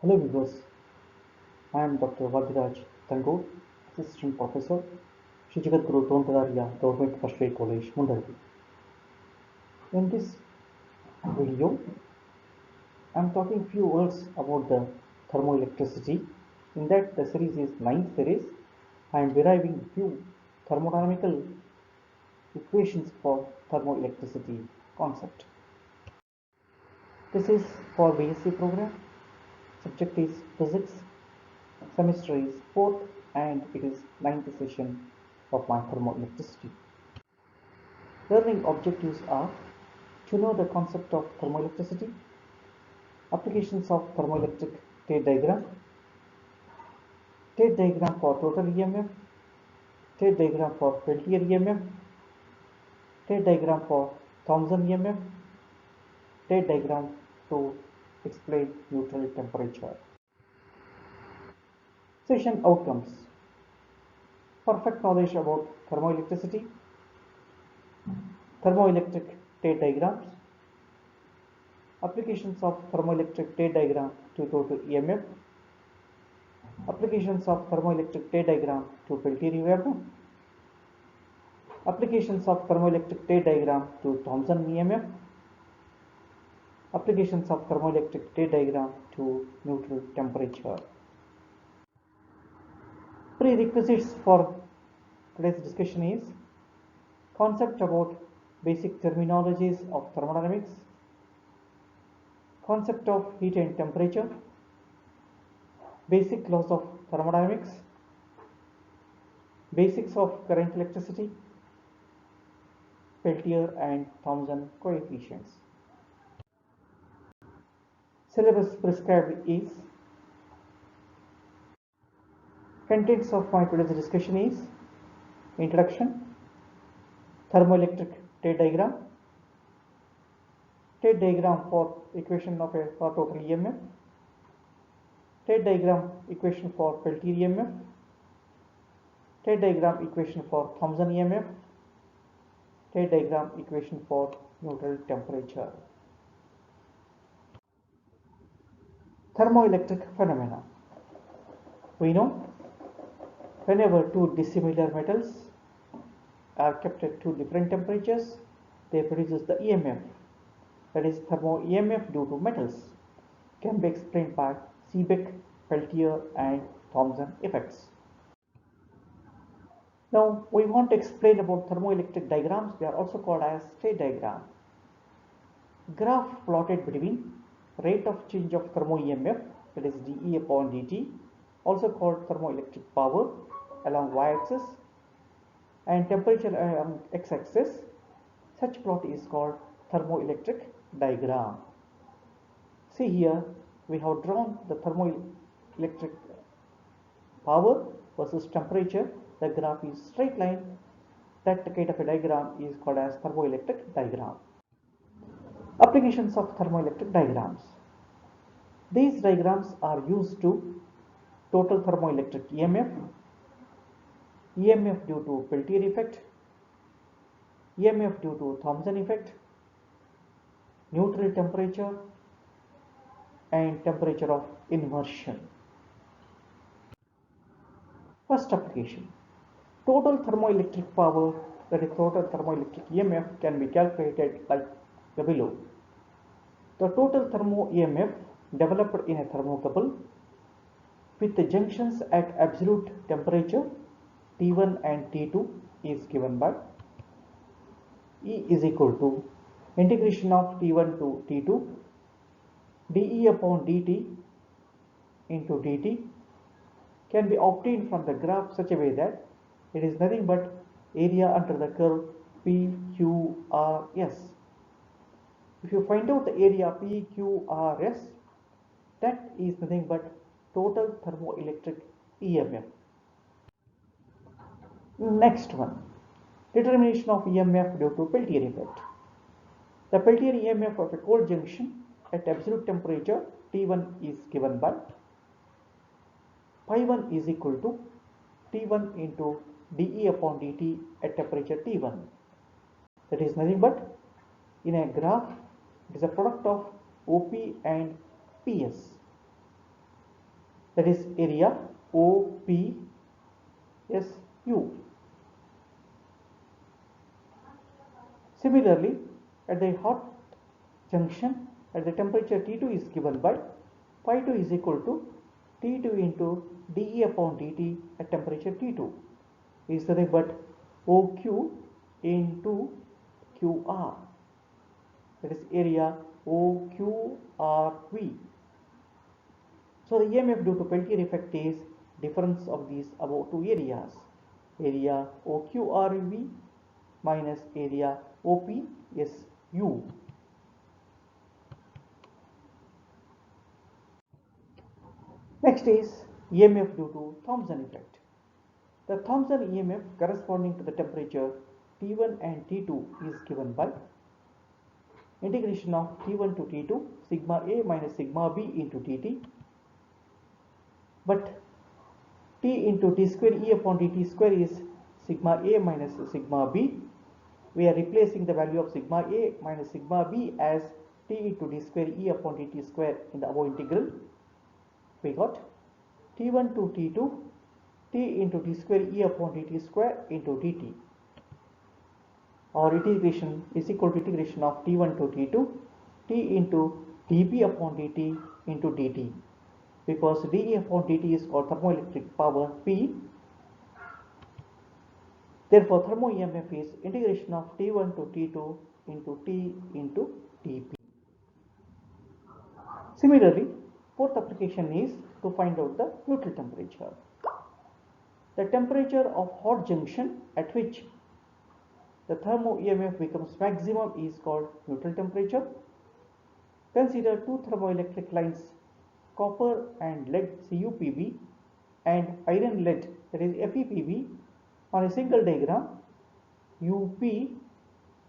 Hello viewers, I am Dr. Vadiraj Tangur, Assistant Professor, Shri Jagadguru Tontararya Government First Grade College, Mundarbi. In this video, I am talking few words about the thermoelectricity. In that, the series is ninth series. I am deriving few thermodynamical equations for thermoelectricity concept. This is for BSc program. Subject is physics. Semester is fourth and it is ninth session of my thermoelectricity. Learning objectives are to know the concept of thermoelectricity, applications of thermoelectric state diagram for total EMF, state diagram for Peltier EMF, state diagram for Thomson EMF, state diagram to explain neutral temperature. Session outcomes: perfect knowledge about thermoelectricity, thermoelectric state diagrams, applications of thermoelectric state diagram to total EMF, applications of thermoelectric state diagram to Peltier EMF, applications of thermoelectric state diagram to Thomson EMF, applications of thermoelectric state diagram to neutral temperature. Prerequisites for today's discussion is concept about basic terminologies of thermodynamics, concept of heat and temperature, basic laws of thermodynamics, basics of current electricity, Peltier and Thomson coefficients. Syllabus prescribed is contents of my today's discussion is introduction, thermoelectric state diagram for equation of a for total EMF, state diagram equation for Peltier EMF, state diagram equation for Thomson EMF, state diagram equation for neutral temperature. Thermoelectric phenomena. We know whenever two dissimilar metals are kept at two different temperatures, they produce the EMF. That is, thermo EMF due to metals can be explained by Seebeck, Peltier and Thomson effects. Now we want to explain about thermoelectric diagrams. They are also called as state diagram. Graph plotted between rate of change of thermo EMF, that is dE upon dt, also called thermoelectric power, along y-axis, and temperature along x-axis. Such plot is called thermoelectric diagram. See here, we have drawn the thermoelectric power versus temperature. The graph is straight line. That kind of a diagram is called as thermoelectric diagram. Applications of thermoelectric diagrams. These diagrams are used to total thermoelectric EMF, EMF due to Peltier effect, EMF due to Thomson effect, neutral temperature and temperature of inversion. First application, total thermoelectric power, that is total thermoelectric EMF, can be calculated like the below. The total thermo EMF developed in a thermocouple with the junctions at absolute temperature T1 and T2 is given by E is equal to integration of T1 to T2 dE upon dt into dt can be obtained from the graph such a way that it is nothing but area under the curve PQRS. If you find out the area PQRS, that is nothing but total thermoelectric EMF. Next one, determination of EMF due to Peltier effect. The Peltier EMF of a cold junction at absolute temperature T1 is given by Pi1 is equal to T1 into dE upon dt at temperature T1. That is nothing but, in a graph, it is a product of OP and PS. that is area OPSU. Similarly, at the hot junction, at the temperature T2 is given by pi2 is equal to T2 into dE upon dt at temperature T2 is nothing but OQ into QR, that is area OQRV. So the EMF due to Peltier effect is difference of these above two areas, area OQRV minus area OPSU. Next is EMF due to Thomson effect. The Thomson EMF corresponding to the temperature T1 and T2 is given by integration of T1 to T2 sigma A minus sigma B into dt, but T into T square E upon dt square is sigma A minus sigma B. We are replacing the value of sigma A minus sigma B as T into D square E upon dt square in the above integral. We got T1 to T2 T into T square E upon dt square into dt. Our integration is equal to integration of T1 to T2 T into dB upon dt into dt, because dE upon dt is called thermoelectric power P. Therefore, thermo EMF is integration of T1 to T2 into T into dP. Similarly, fourth application is to find out the neutral temperature. The temperature of hot junction at which the thermo EMF becomes maximum is called neutral temperature. Consider two thermoelectric lines, copper and lead CuPb and iron lead, that is FePb, on a single diagram. UP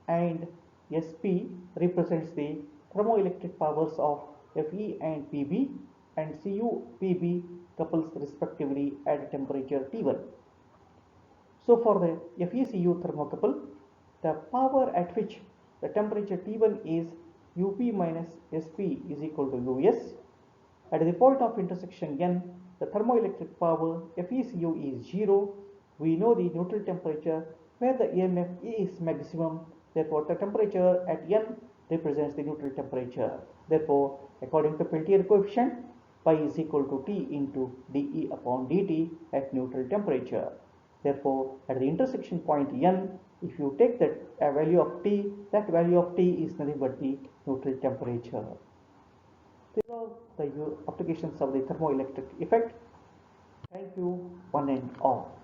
and SP represents the thermoelectric powers of Fe and Pb, and CuPb couples respectively at temperature T1. So for the FeCu thermocouple, the power at which the temperature T1 is UP minus SP is equal to US. At the point of intersection N, the thermoelectric power FeCu is 0. We know the neutral temperature where the EMF is maximum. Therefore, the temperature at N represents the neutral temperature. Therefore, according to Peltier coefficient, pi is equal to T into dE upon dt at neutral temperature. Therefore, at the intersection point N, if you take that value of T, that value of T is nothing but the neutral temperature. These are the applications of the thermoelectric effect. Thank you, one and all.